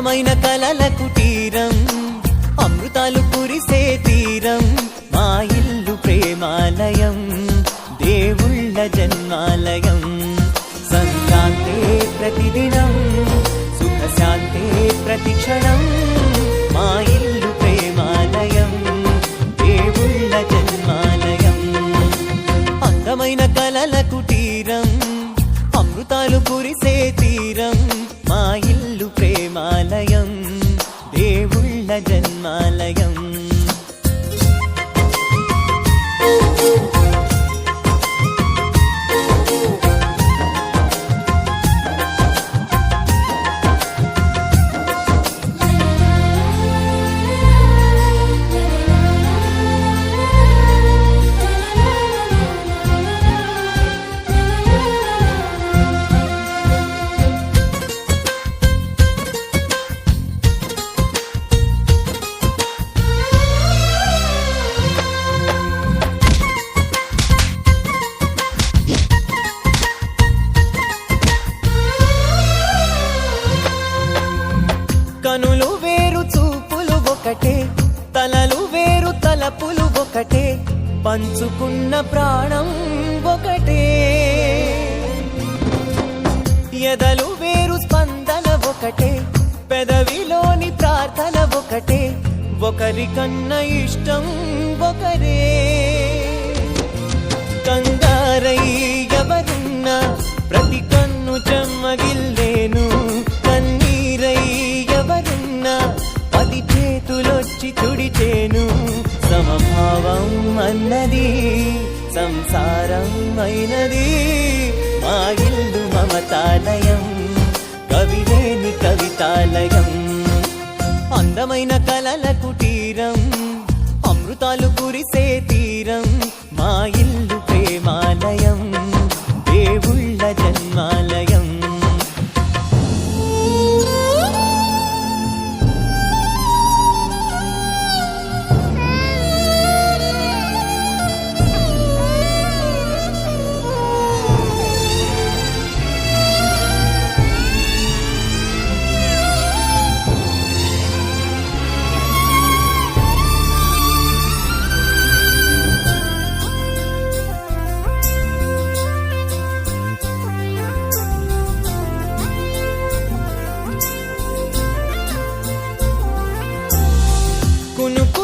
అందమైన కలల కుటీరం, అమృతాలు కురిసే తీరం, మా ఇల్లు ప్రేమాలయం, దేవుళ్ళ జన్మాలయం. సంక్రాంతే ప్రతిదినం, సుఖశాంతే ప్రతిక్షణం, మా ఇల్లు ప్రేమాలయం, దేవుళ్ళ జన్మాలయం. అందమైన కలల కుటీరం, అమృతాలు కురిసే తీరం, మా ఇల్లు ప్రేమాలయం, దేవుళ్ళ జన్మాలయం. కనులు వేరు చూపులు ఒకటే, తలలు వేరు తలపులు ఒకటే, పంచుకున్న ప్రాణం ఒకటే. ఎదలు వేరు స్పందన ఒకటే, పెదవిలోని ప్రార్థన ఒకటే, ఒకరికన్నా ఇష్టం ఒకరే. కంగారై ఎవరున్నా ప్రతి కన్ను చెమ్మగిల్లేను, కన్నీరై ఎవరున్నా 10 చేతులొచ్చి తుడిచేను. సమభావం అన్నది సంసారం అయినది, మా ఇల్లు మమతాలయం, కవిలేని కవితాలయం. అందమైన కలల కుటీరం, అమృతాలు కురిసే తీరం, మా ఇల్లు ప్రేమాలయం, దేవుళ్ళ జన్మాలయం. కునుకు